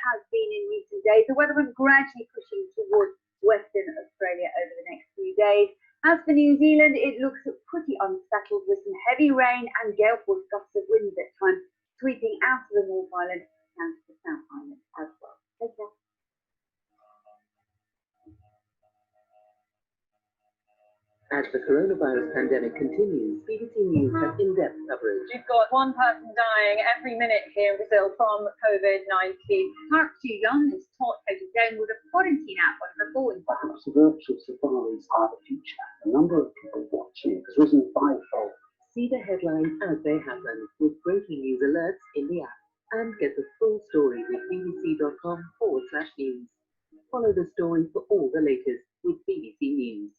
has been in recent days. The weather was gradually pushing towards Western Australia over the next few days. As for New Zealand, it looks pretty unsettled with some heavy rain and gale force gusts of winds at times sweeping out of the North Island and to the South Island as well. Take care. As the coronavirus pandemic continues, BBC News has in-depth coverage. We've got one person dying every minute here in Brazil from COVID-19. Park Ji-young is taught how to download a quarantine app on her phone. Perhaps virtual safaris are the future. The number of people watching has risen fivefold. See the headlines as they happen with breaking news alerts in the app and get the full story with bbc.com/news. Follow the story for all the latest with BBC News.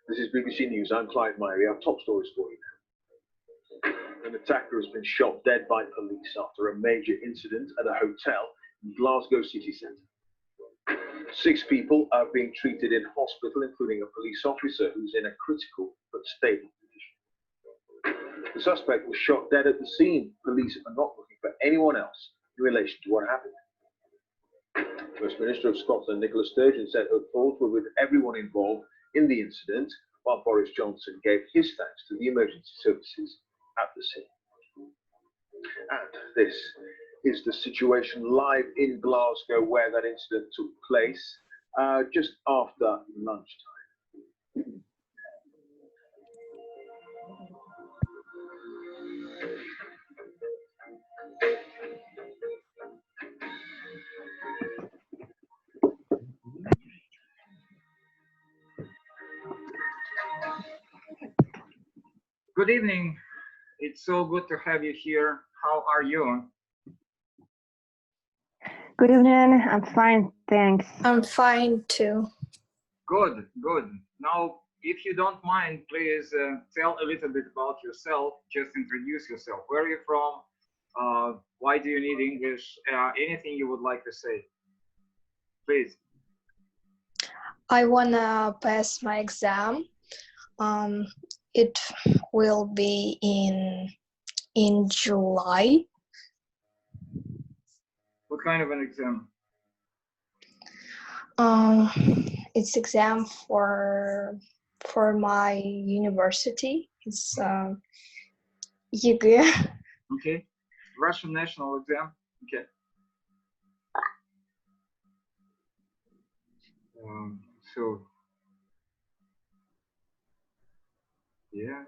This is BBC News. I'm Clive Meyer. We have top stories for you now. An attacker has been shot dead by police after a major incident at a hotel in Glasgow city centre. 6 people are being treated in hospital, including a police officer who's in a critical but stable condition. The suspect was shot dead at the scene. Police are not looking for anyone else in relation to what happened. First Minister of Scotland, Nicola Sturgeon, said her thoughts were with everyone involved in the incident, while Boris Johnson gave his thanks to the emergency services at the scene. And this is the situation live in Glasgow where that incident took place just after lunchtime. Good evening. It's so good to have you here. How are you? Good evening. I'm fine, thanks. I'm fine too. Good, good. Now, if you don't mind, please tell a little bit about yourself. Just introduce yourself. Where are you from? Why do you need English? Anything you would like to say, please. I wanna pass my exam. It will be in July. What kind of an exam? It's exam for my university. It's ЕГЭ. Okay. Russian national exam. Okay. So yeah,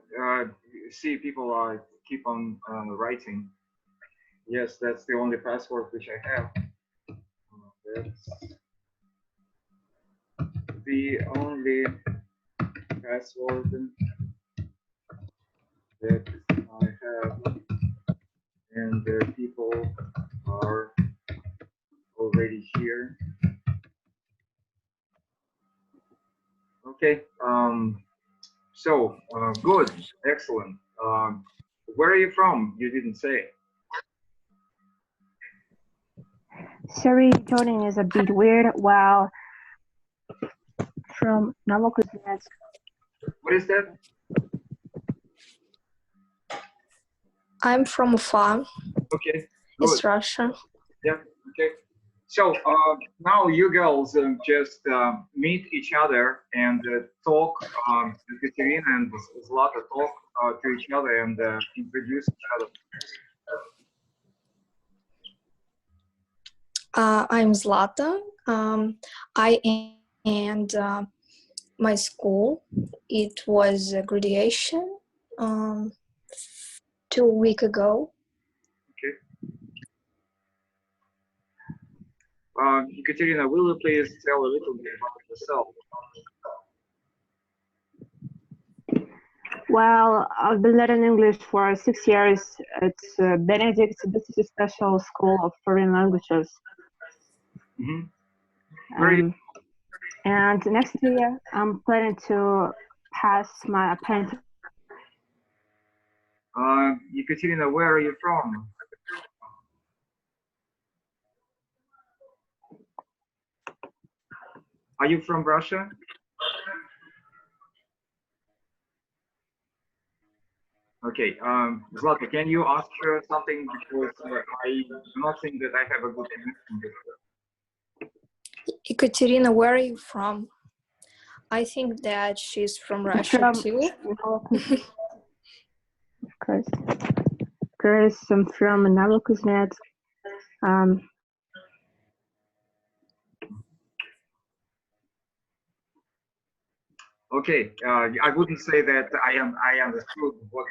see, people keep on writing. Yes, that's the only password which I have. That's the only password that I have, and the people are already here. Okay. So good, excellent. Where are you from? You didn't say. Sorry, joining is a bit weird. Well, from Novokuznetsk. What is that? I'm from Ufa. Okay. It's Russia. Yeah. Okay. So now you girls just meet each other and talk. Katerina and Zlata talk to each other and introduce each other. I'm Zlata. I and my school. It was a graduation 2 weeks ago. Okay. Katerina, will you please tell a little bit about yourself? Well, I've been learning English for 6 years. It's Benedict Business Special School of Foreign Languages. Mm-hmm. And next year, I'm planning to pass my apprentice. Ekaterina, where are you from? Are you from Russia? Okay, Zlata, can you ask her something, because I do not think that I have a good connection with her. Ekaterina, where are you from? I think that she's from Russia too. Chris, I'm from Novokuznetsk. Okay, I wouldn't say that I understood what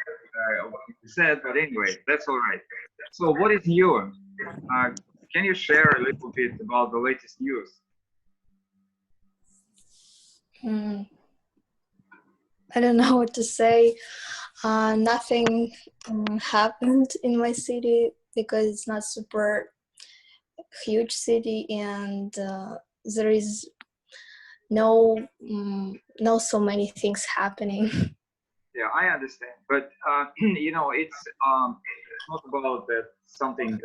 you said, but anyway, that's all right. So what is new? Can you share a little bit about the latest news? I don't know what to say. Nothing happened in my city because it's not super huge city, and there is no so many things happening. Yeah, I understand, but you know, it's not about that something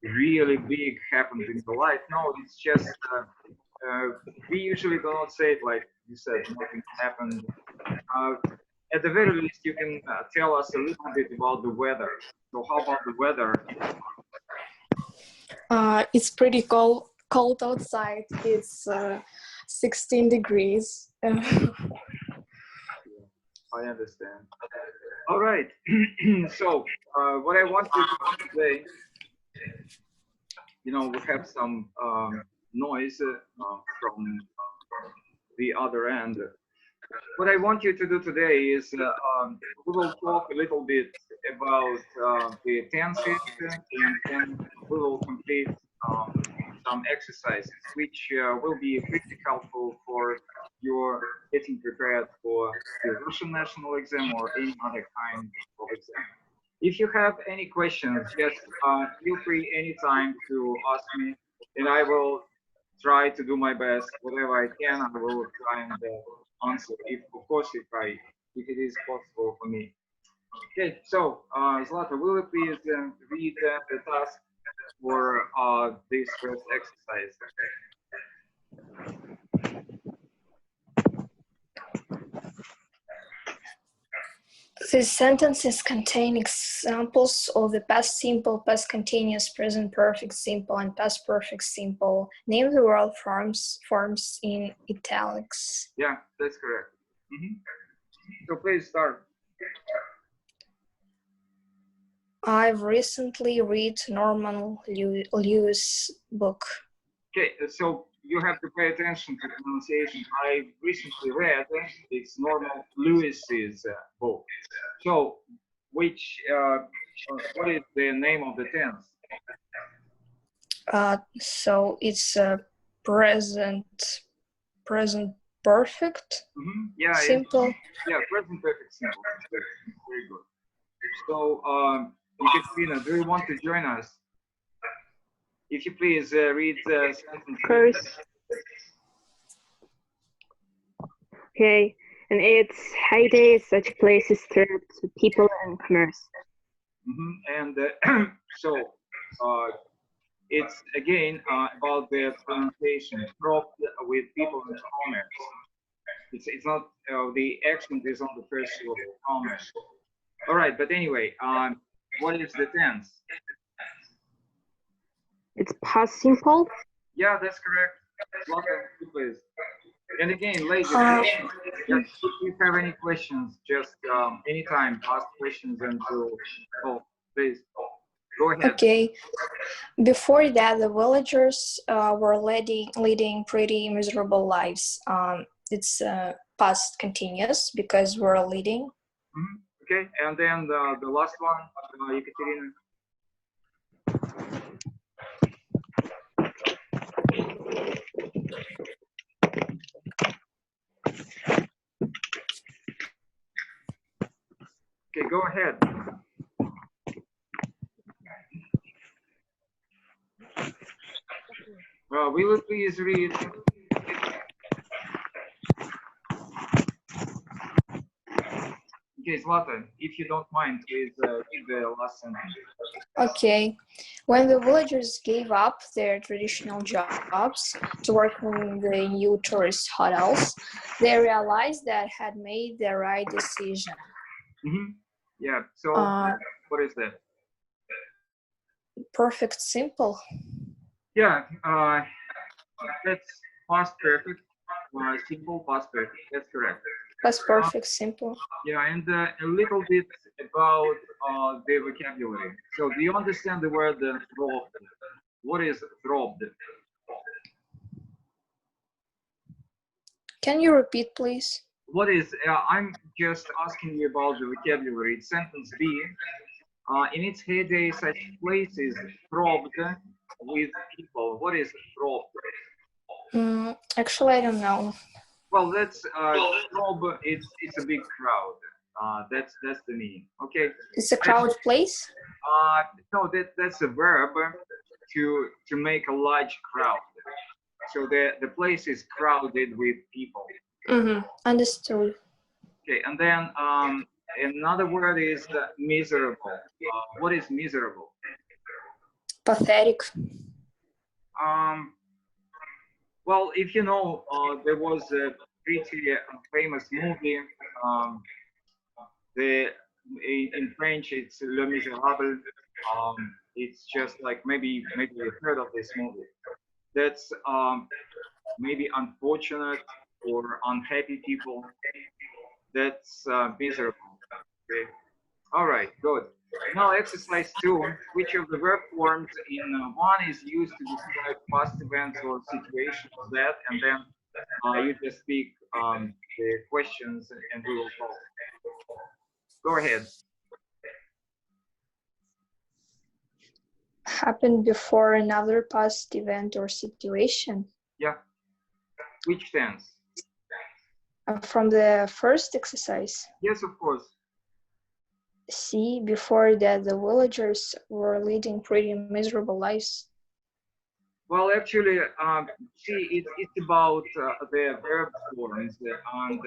really big happened in the life. No, it's just we usually do not say it like you said, nothing happened. At the very least, you can tell us a little bit about the weather. So how about the weather? It's pretty cold outside. It's 16 degrees. I understand. All right. So what I want to do today, you know, we have some noise from the other end. What I want you to do today is we will talk a little bit about the tenses, and then we will complete some exercises which will be pretty helpful for your getting prepared for the Russian national exam or any other kind of exam. If you have any questions, just feel free anytime to ask me, and I will try to do my best. Whatever I can, I will try and answer, if of course if it is possible for me. Okay, so Zlata, will you please read the task for this first exercise? These sentences contain examples of the past simple, past continuous, present perfect simple, and past perfect simple. Name the word forms in italics. Yeah, that's correct. So please start. I've recently read Norman Lewis' book. Okay, so you have to pay attention to pronunciation. I recently read it's Norman Lewis's book. So which what is the name of the tense? So it's present perfect. Yeah, simple. Yeah, present perfect simple. Very good. So Ekaterina, do you want to join us? If you please read the sentence. Of course. Okay, and its heyday, such places turn to people and commerce. And so it's again about the pronunciation, prop with people and commerce. It's not the accent is on the first syllable, commerce. All right, but anyway, what is the tense? It's past simple. Yeah, that's correct. Please. And again, ladies, if you have any questions, just anytime ask questions and please go ahead. Okay. Before that, the villagers were leading pretty miserable lives. It's past continuous because we're leading. Okay, and then the last one, Ekaterina. Okay, go ahead. Will you please read Okay, Zlata, if you don't mind, please read the last sentence. Okay. When the villagers gave up their traditional jobs to work in the new tourist hotels, they realized that had made the right decision. Mm-hmm. Yeah, so what is that? Perfect simple. Yeah, that's past perfect, simple past perfect, that's correct. Past perfect simple. Yeah, and a little bit about the vocabulary. So do you understand the word throbbed? What is throbbed? Can you repeat, please? What is, I'm just asking you about the vocabulary. It's sentence B. In its heyday, such places throbbed with people. What is throbbed? Actually, I don't know. Well, that's throb. It's a big crowd. That's the meaning. Okay. It's a crowd place. No, that's a verb to make a large crowd. So the place is crowded with people. Understood. Okay, and then another word is miserable. What is miserable? Pathetic. Well, if you know, there was a pretty famous movie. In French, it's Le Miserable. It's just like maybe you heard of this movie. That's maybe unfortunate or unhappy people. That's miserable. Okay. All right, good. Now exercise 2. Which of the verb forms in 1 is used to describe past events or situations that, and then you just speak the questions and we will talk. Go ahead. Happened before another past event or situation. Yeah. Which tense? From the first exercise. Yes, of course. See, before that, the villagers were leading pretty miserable lives. Well, actually, see, it's about the verb forms, and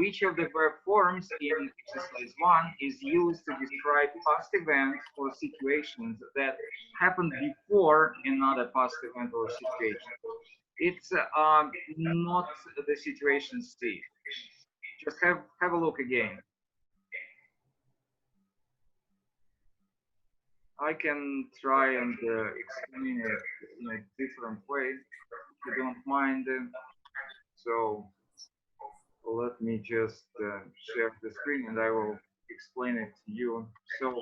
each of the verb forms in exercise 1 is used to describe past events or situations that happened before another past event or situation. It's not the situation C. Just have a look again. I can try and explain it in a different way, if you don't mind. So let me just share the screen and I will explain it to you. So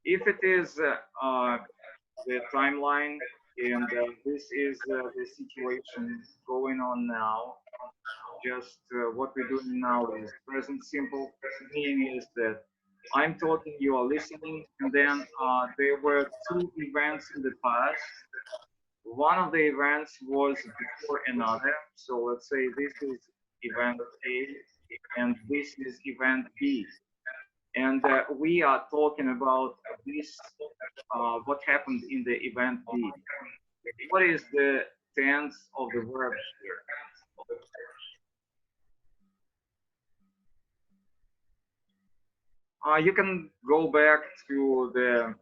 if it is the timeline and this is the situation going on now, just what we're doing now is present simple, meaning is that I'm talking, you are listening, and then there were 2 events in the past. One of the events was before another. So let's say this is event A and this is event B. And we are talking about this, what happened in the event B. What is the tense of the verb here? You can go back to the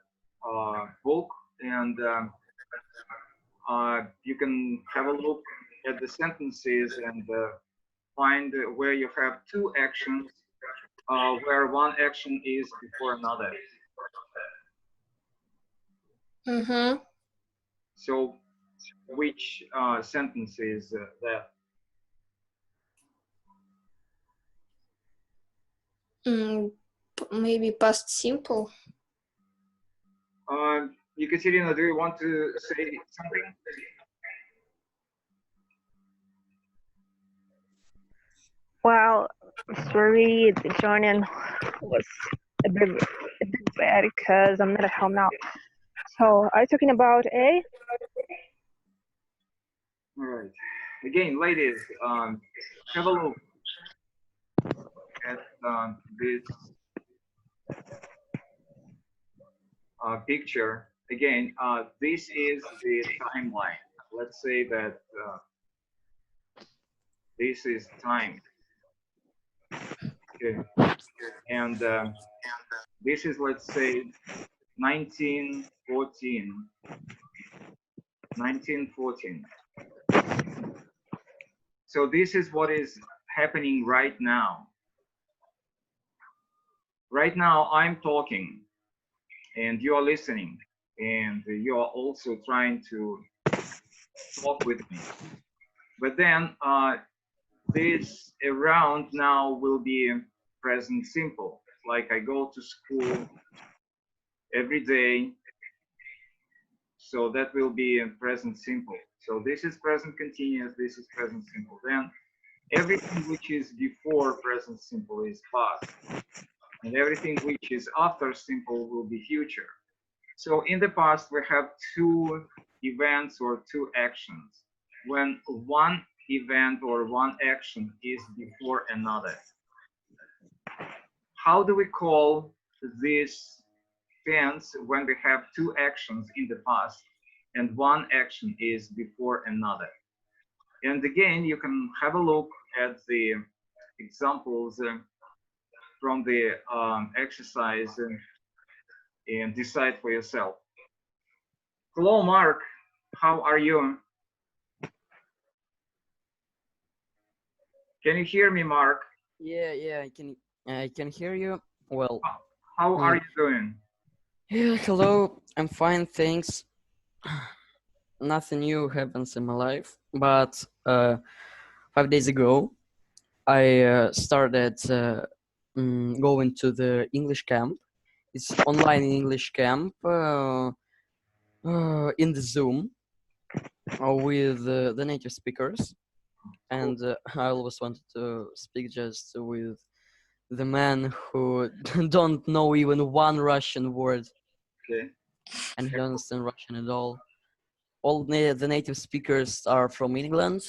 book and you can have a look at the sentences and find where you have 2 actions, where one action is before another. So which sentence is that? Maybe past simple. Ekaterina, do you want to say something? Well, sorry, the joining was a bit bad because I'm not at home now. So, are you talking about A? All right. Again, ladies, have a look at this picture. Again, this is the timeline. Let's say that this is time. Okay. and this is, let's say, 1914. 1914. So this is what is happening right now. Right now I'm talking and you are listening, and you are also trying to talk with me. But then this around now will be present simple. Like I go to school every day, so that will be present simple. So this is present continuous, this is present simple. Then everything which is before present simple is past, and everything which is after simple will be future. So in the past we have two events or two actions. When one event or one action is before another, how do we call this tense when we have two actions in the past and one action is before another? And again, you can have a look at the examples from the exercise and decide for yourself. Hello, Mark. How are you? Can you hear me, Mark? Yeah, I can hear you. Well, how are you doing? Yeah, hello. I'm fine, thanks. Nothing new happens in my life, but 5 days ago, I started going to the English camp. It's online English camp in the Zoom with the native speakers, and I always wanted to speak just with the man who don't know even one Russian word. Okay. And he doesn't understand Russian at all. All the native speakers are from England,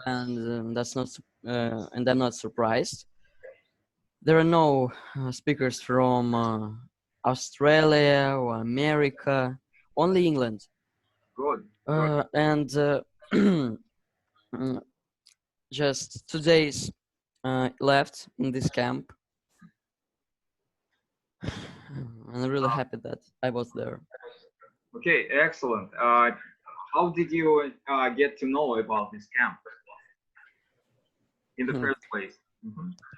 and that's not, and I'm not surprised. There are no speakers from Australia or America, only England. Good. And just 2 days left in this camp. I'm really happy that I was there. Okay, excellent. How did you get to know about this camp in the first place?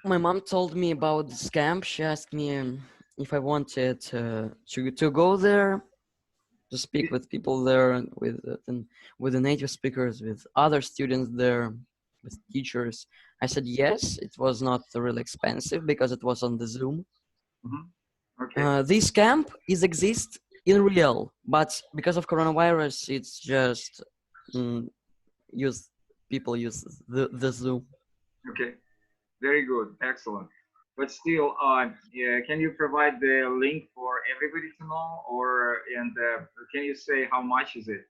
My mom told me about this camp. She asked me if I wanted to go there, to speak with people there, with the native speakers, with other students there, with teachers. I said yes. It was not really expensive because it was on the Zoom. Okay. This camp exists in real, but because of coronavirus, it's just people use the Zoom. Okay, very good, excellent. But still, yeah, can you provide the link for everybody to know, or can you say how much is it?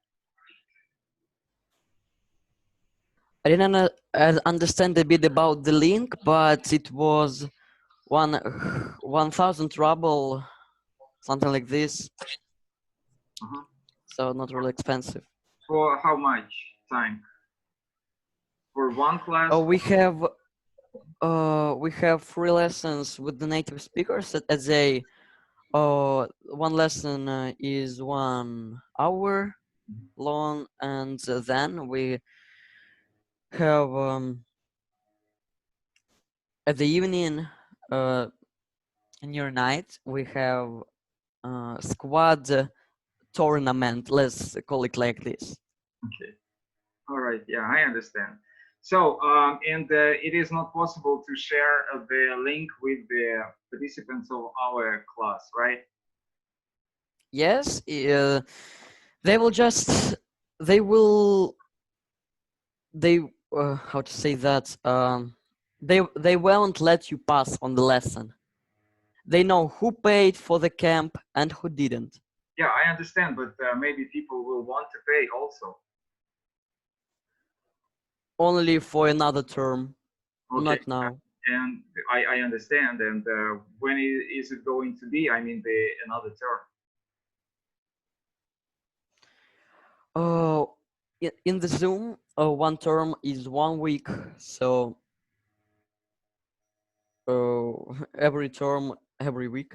I didn't understand a bit about the link, but it was 1,000 ruble, something like this. So not really expensive. For how much time? For one class? Oh, we have 3 lessons with the native speakers. As a one lesson is 1 hour long, and then we have at the evening near night we have squad tournament, let's call it like this. Okay, all right, yeah, I understand. So it is not possible to share the link with the participants of our class, right? Yes, they how to say that, they won't let you pass on the lesson. They know who paid for the camp and who didn't. Yeah, I understand, but maybe people will want to pay also. Only for another term, okay. Not now. And I understand. And when is it going to be? I mean, another term. In the Zoom, 1 term is 1 week. So every term, every week.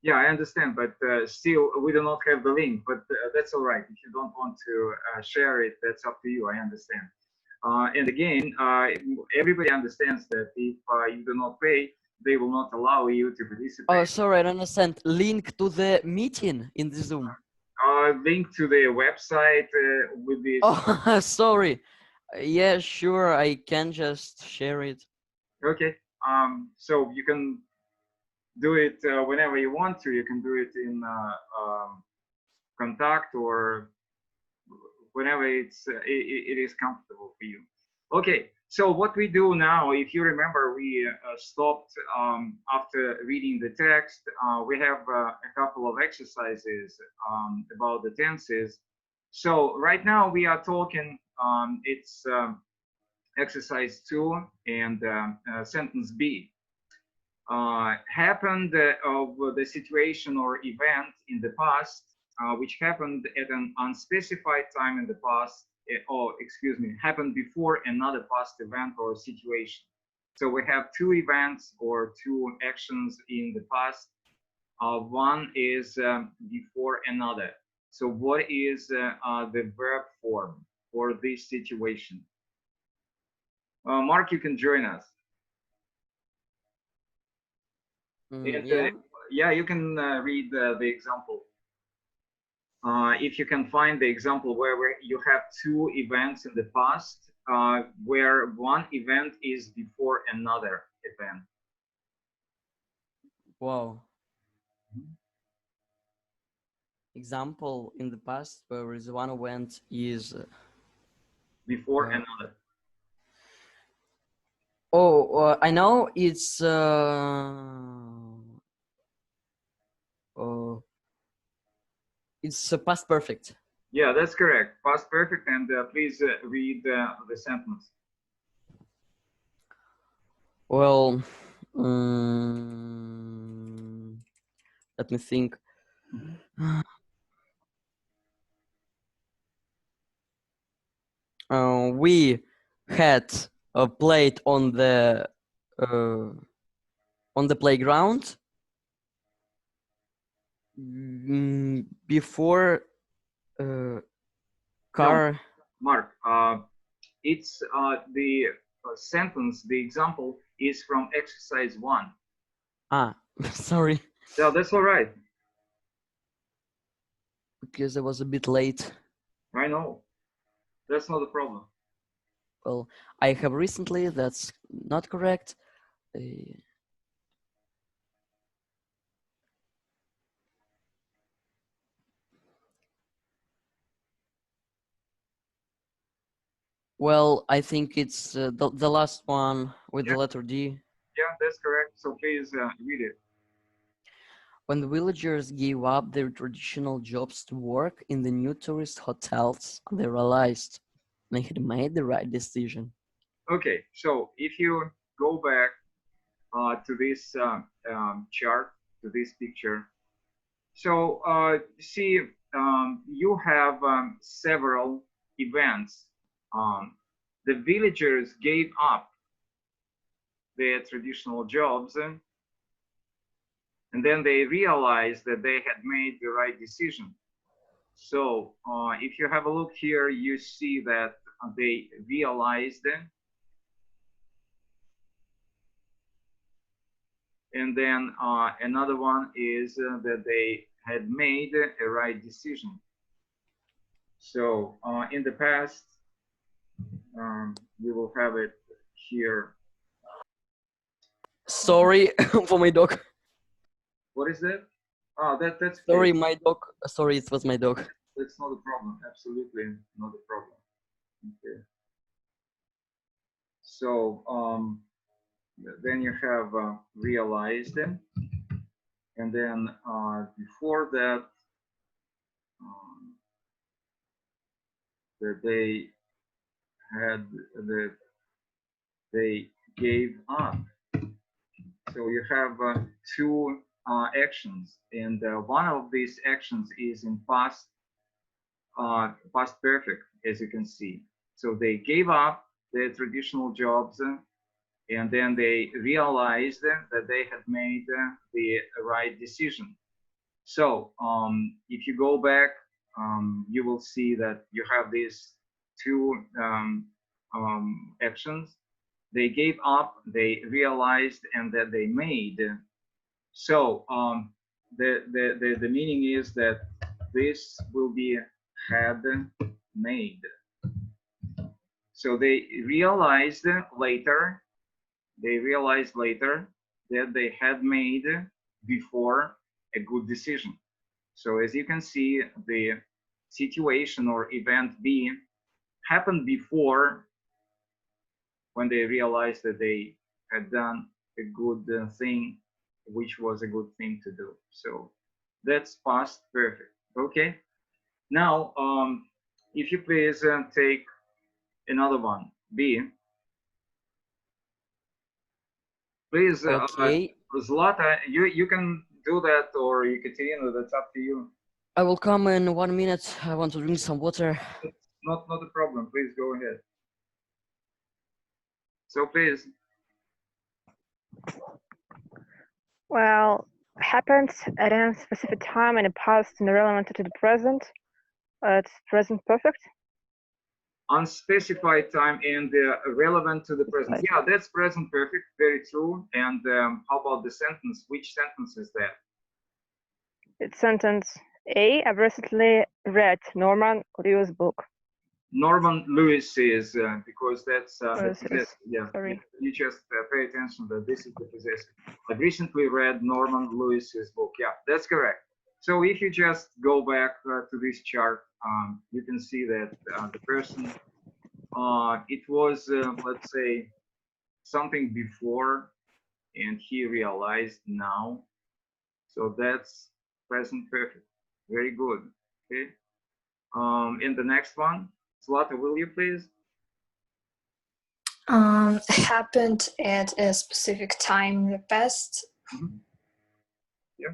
Yeah, I understand, but still we do not have the link, but that's all right. If you don't want to share it, that's up to you. I understand. And again, everybody understands that if you do not pay, they will not allow you to participate. Oh, sorry, I don't understand. Link to the meeting in the Zoom. Link to the website with this. Oh, sorry. Yeah, sure, I can just share it. Okay. So you can do it whenever you want to. You can do it in contact or whenever it is comfortable for you. Okay. So what we do now, if you remember, we stopped after reading the text. We have a couple of exercises about the tenses. So right now we are talking, it's exercise 2 and sentence B. Happened of the situation or event in the past, which happened at an unspecified time in the past, happened before another past event or situation. So we have 2 events or 2 actions in the past. One is before another. So what is the verb form for this situation? Mark, you can join us. And, yeah, you can read the example. If you can find the example where you have 2 events in the past, where one event is before another event. Wow. Example in the past where is one event is before another. Oh, I know it's it's past perfect. Yeah, that's correct. Past perfect. And please read the sentence. Well, let me think. We had played on the playground before car. No, Mark, it's the sentence, the example is from exercise 1. Ah, sorry. Yeah, that's all right. Because I was a bit late. I know. That's not a problem. Well, I have recently, that's not correct. Well, I think it's the last one with the letter D. Yeah, that's correct. So please read it. When the villagers gave up their traditional jobs to work in the new tourist hotels, they realized they had made the right decision. Okay, so if you go back to this chart, to this picture, so see, you have several events. The villagers gave up their traditional jobs, and then they realized that they had made the right decision. So if you have a look here, you see that they realized, and then another one is that they had made a right decision. So in the past, we will have it here. Sorry for my dog. What is that? Oh, that's sorry, my dog. Sorry, it was my dog. That's not a problem. Absolutely not a problem. Okay. So then you have realized, and then before that, that they had that they gave up. So you have 2 actions, and one of these actions is in past perfect, as you can see. So they gave up their traditional jobs, and then they realized that they had made the right decision. So if you go back, you will see that you have these two actions. They gave up, they realized, and that they made. So the meaning is that this will be had made. So they realized later that they had made before a good decision. So as you can see, the situation or event B happened before, when they realized that they had done a good thing, which was a good thing to do. So that's past perfect. Okay. Now, if you please take another one, B. Please, Okay. Zlata, you can do that, or Ekaterina, that's up to you. I will come in 1 minute. I want to drink some water. Not a problem. Please go ahead. So please. Well, happened at a specific time in the past and relevant to the present. It's present perfect. Unspecified time and relevant to the present. Yeah, that's present perfect. Very true. And how about the sentence? Which sentence is that? It's sentence A. I recently read Norman Lewis' book. Norman Lewis is because that's yeah. Sorry. You just pay attention that this is the possessive. I've recently read Norman Lewis's book. Yeah, that's correct. So if you just go back to this chart, you can see that the person, it was let's say something before, and he realized now. So that's present perfect. Very good. Okay. In the next one, Zlata, will you please? Happened at a specific time in the past. Mm-hmm. Yeah.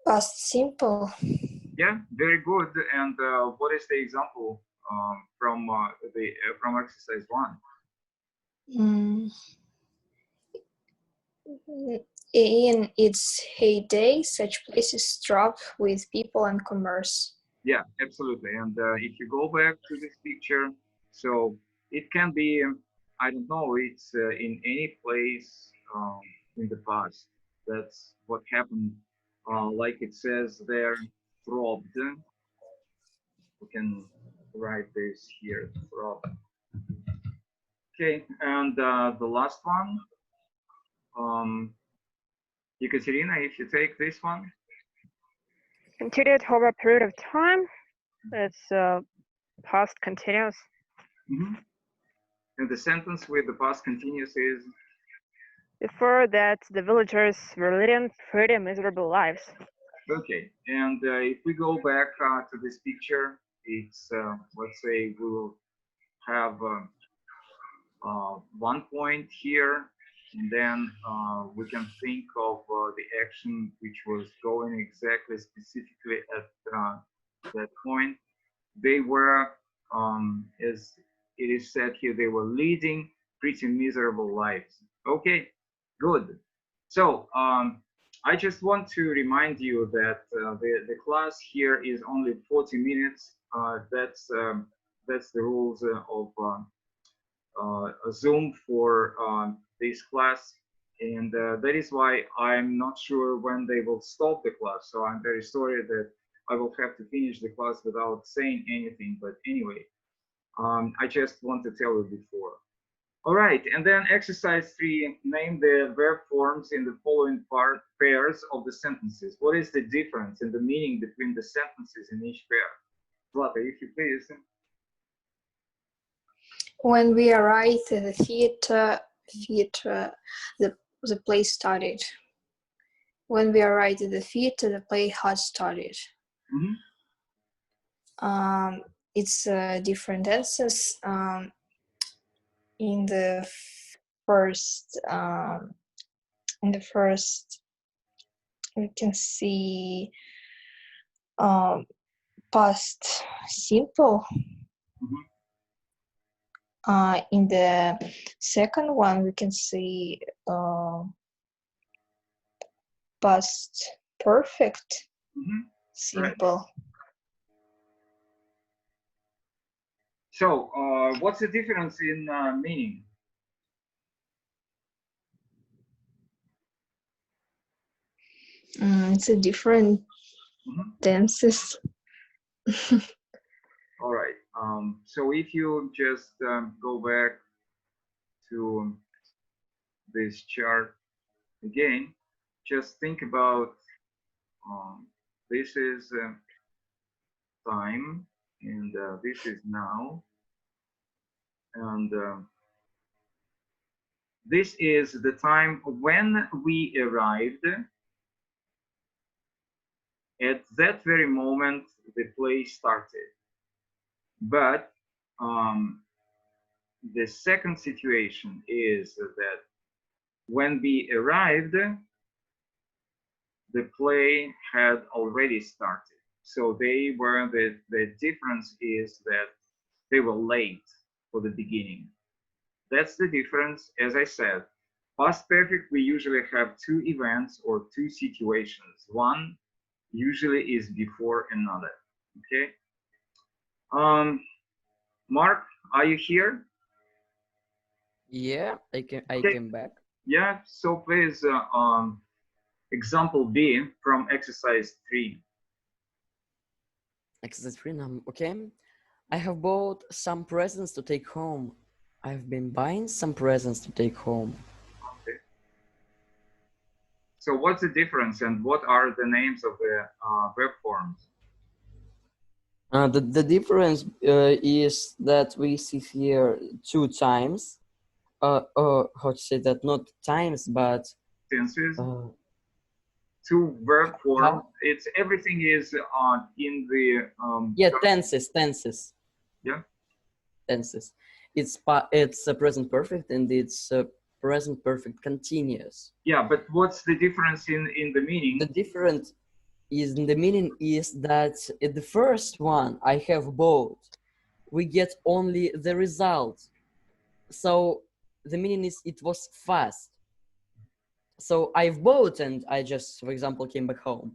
Past simple. Yeah, very good. And what is the example from exercise 1? In its heyday, such places thrive with people and commerce. Yeah, absolutely. And if you go back to this picture, so it can be, I don't know, it's in any place in the past. That's what happened. Like it says there, throbbed. We can write this here, throbbed. Okay, and the last one, Ekaterina, if you take this one. Continued over a period of time. It's past continuous. Mm-hmm. And the sentence with the past continuous is? Before that, the villagers were leading pretty miserable lives. Okay, and if we go back to this picture, it's, let's say we will have 1 point here, and then we can think of the action which was going exactly specifically at that point. They were, as it is said here, they were leading pretty miserable lives. Okay, good. So I just want to remind you that the class here is only 40 minutes. That's the rules of Zoom for this class, and that is why I'm not sure when they will stop the class. So I'm very sorry that I will have to finish the class without saying anything. But anyway, I just want to tell you before. All right, and then exercise 3, name the verb forms in the following pairs of the sentences. What is the difference in the meaning between the sentences in each pair? Zlata, if you please. When we arrived at the theater, the play started. When we arrived at the theater, the play had started. Mm-hmm. It's different answers. In the first, we can see past simple. In the second one, we can see past perfect, simple. Right. So, what's the difference in meaning? It's a different tenses. All right. So if you just go back to this chart again, just think about this is time, and this is now, and this is the time when we arrived. At that very moment, the play started. But the second situation is that when we arrived, the play had already started. So they were, the difference is that they were late for the beginning. That's the difference. As I said, past perfect, we usually have two events or two situations. One usually is before another. Okay. Mark, are you here? Yeah, I Okay. came back. Yeah, so please, example B from exercise 3. Exercise 3 now. Okay. I have bought some presents to take home. I've been buying some presents to take home. Okay. So what's the difference and what are the names of the verb forms? The difference is that we see here two times. How to say that? Not times, but Tenses. Two verb forms. It's everything is in the yeah, tenses. Yeah. Tenses. It's a present perfect and it's a present perfect continuous. Yeah, but what's the difference in the meaning? The difference is in the meaning is that in the first one I have bought, we get only the result. So the meaning is it was fast. So I've bought and I just, for example, came back home.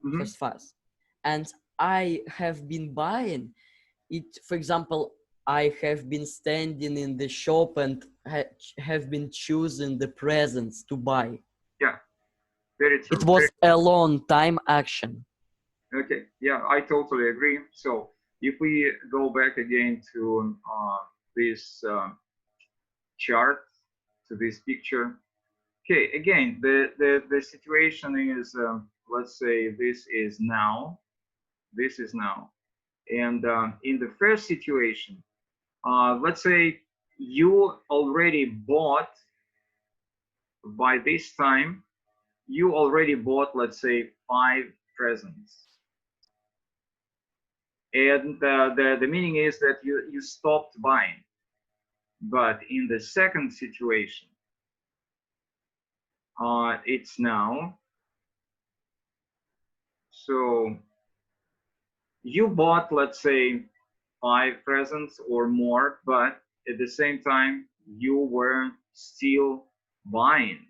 It was fast. And I have been buying it, for example, I have been standing in the shop and have been choosing the presents to buy. Yeah, very true. It was a long time action. Okay, yeah, I totally agree. So if we go back again to this chart, to this picture, okay, again, the situation is, let's say this is now, and in the first situation, let's say you already bought, by this time, you already bought, let's say, 5 presents. And the meaning is that you stopped buying. But in the second situation, it's now. So you bought, let's say, 5 presents or more, but at the same time, you were still buying.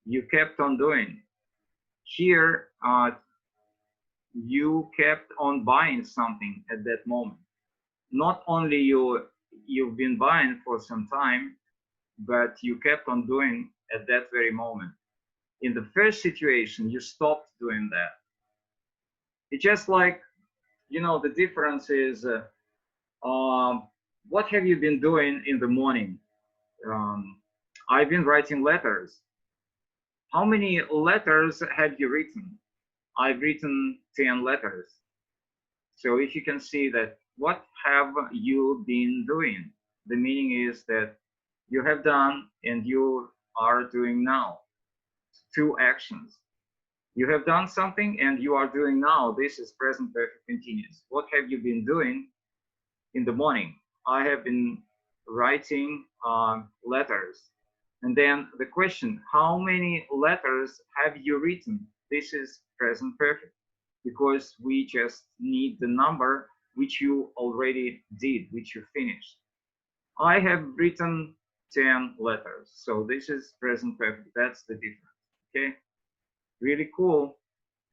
You kept on doing. Here, you kept on buying something at that moment. Not only you've been buying for some time, but you kept on doing at that very moment. In the first situation, you stopped doing that. It's just like, you know, the difference is, what have you been doing in the morning? I've been writing letters. How many letters have you written? I've written 10 letters. So if you can see that, what have you been doing? The meaning is that you have done and you are doing now. 2 actions. You have done something and you are doing now. This is present perfect continuous. What have you been doing in the morning? I have been writing letters. And then the question, how many letters have you written? This is present perfect, because we just need the number which you already did, which you finished. I have written 10 letters. So this is present perfect. That's the difference. Okay. Really cool.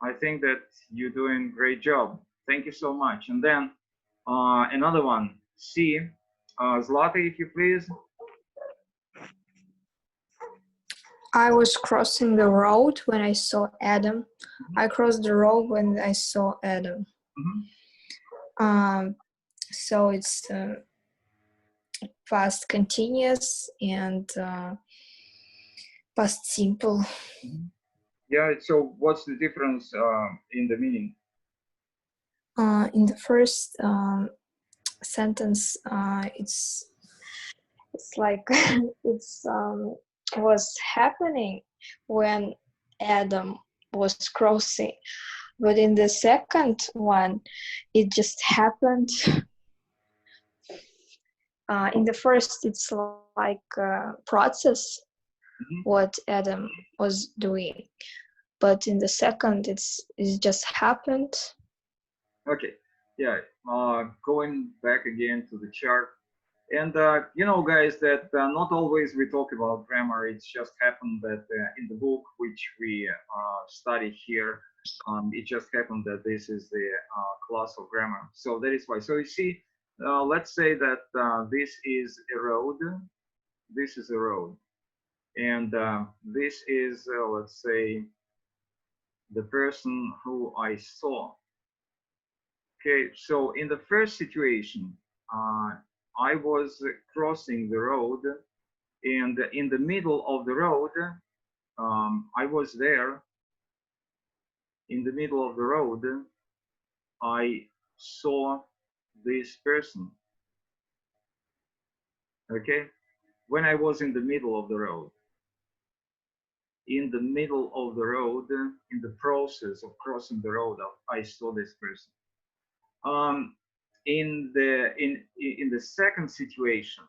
I think that you're doing a great job. Thank you so much. And then another one, C. Zlata, if you please. I was crossing the road when I saw Adam. I crossed the road when I saw Adam. So it's past continuous and past simple. Yeah, so what's the difference in the meaning? In the first sentence, it's like it's was happening when Adam was crossing, but in the second one, it just happened. In the first, it's like a process, what Adam was doing, but in the second, it just happened. Okay, yeah, going back again to the chart. And you know, guys, that not always we talk about grammar. It's just happened that in the book which we study here, it just happened that this is the class of grammar. So that is why. So you see, let's say that this is a road. This is a road. And this is, let's say, the person who I saw. Okay, so in the first situation, I was crossing the road, and in the middle of the road, I was there. In the middle of the road, I saw this person. Okay, when I was in the middle of the road. In the middle of the road, in the process of crossing the road, I saw this person. In the second situation,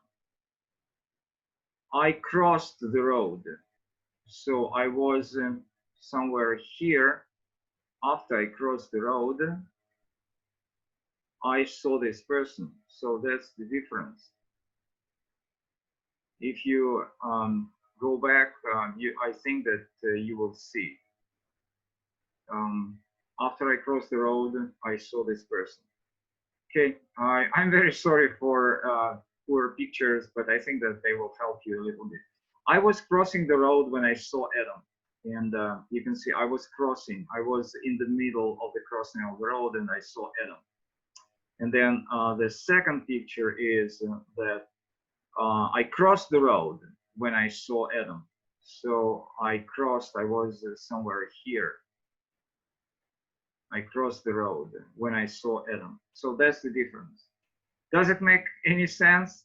I crossed the road, so I was somewhere here. After I crossed the road, I saw this person. So that's the difference. If you go back, I think that you will see. After I crossed the road, I saw this person. Okay, I'm very sorry for poor pictures, but I think that they will help you a little bit. I was crossing the road when I saw Adam, and you can see I was crossing. I was in the middle of the crossing of the road, and I saw Adam. And then the second picture is that I crossed the road when I saw Adam. So I was somewhere here. I crossed the road when I saw Adam. So that's the difference. Does it make any sense?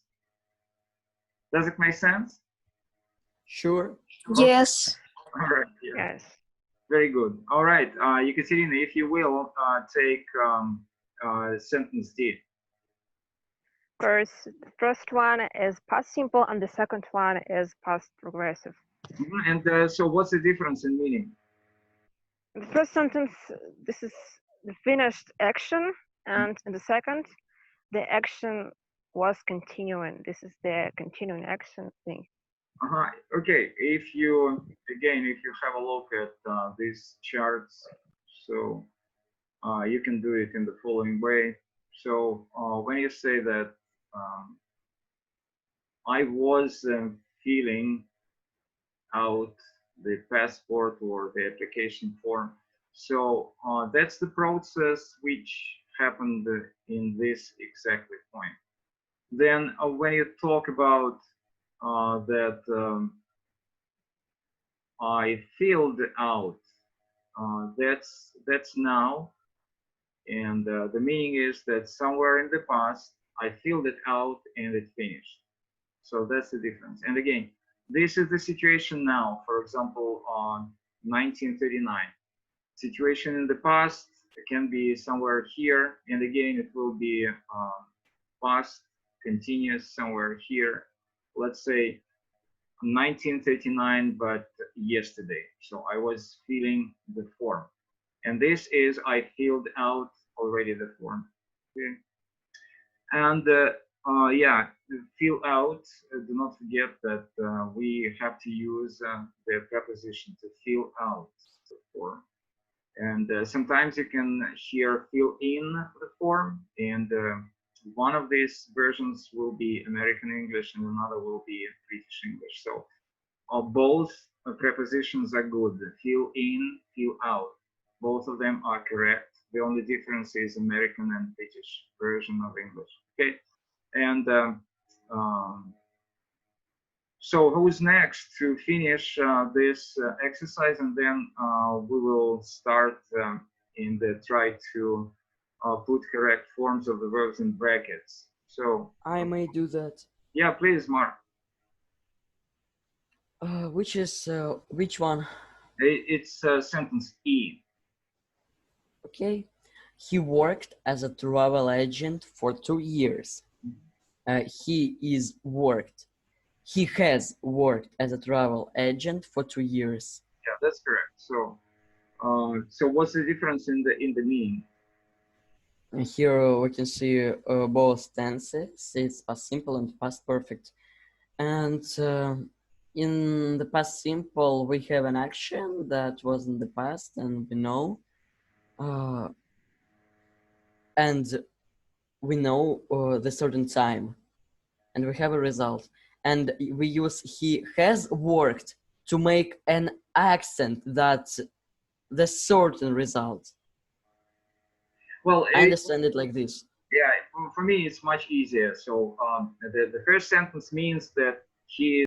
Does it make sense? Sure. Yes. All right. Yes. Very good. All right. Ekaterina, if you will, take sentence D. First one is past simple and the second one is past progressive. And so what's the difference in meaning? The first sentence, this is the finished action, and in the second, the action was continuing. This is the continuing action thing. Okay, if you have a look at these charts, so you can do it in the following way. So when you say that I was filling out the passport or the application form, so that's the process which happened in this exactly point. Then when you talk about that I filled out, that's now, and the meaning is that somewhere in the past I filled it out and it finished. So that's the difference. And again, this is the situation now. For example, on 1939, situation in the past can be somewhere here, and again it will be past continuous somewhere here. Let's say 1939, but yesterday. So I was filling the form, and this is I filled out already the form. Okay. And Yeah, fill out. Do not forget that we have to use the preposition to fill out the form. And sometimes you can hear fill in the form, and one of these versions will be American English and another will be British English. So both prepositions are good. Fill in, fill out. Both of them are correct. The only difference is American and British version of English. Okay, and so who's next to finish this exercise, and then we will start in the try to put correct forms of the verbs in brackets. So I may do that. yeah, please, Mark. Which one? It's sentence E. Okay. He worked as a travel agent for 2 years. He has worked as a travel agent for 2 years. Yeah, that's correct. So so what's the difference in the meaning? And here we can see both tenses. It's past simple and past perfect. And in the past simple, we have an action that was in the past, and we know. And we know the certain time, and we have a result. And we use he has worked to make an accent that the certain result. Well, I understand it like this. Yeah, for me it's much easier. So the first sentence means that he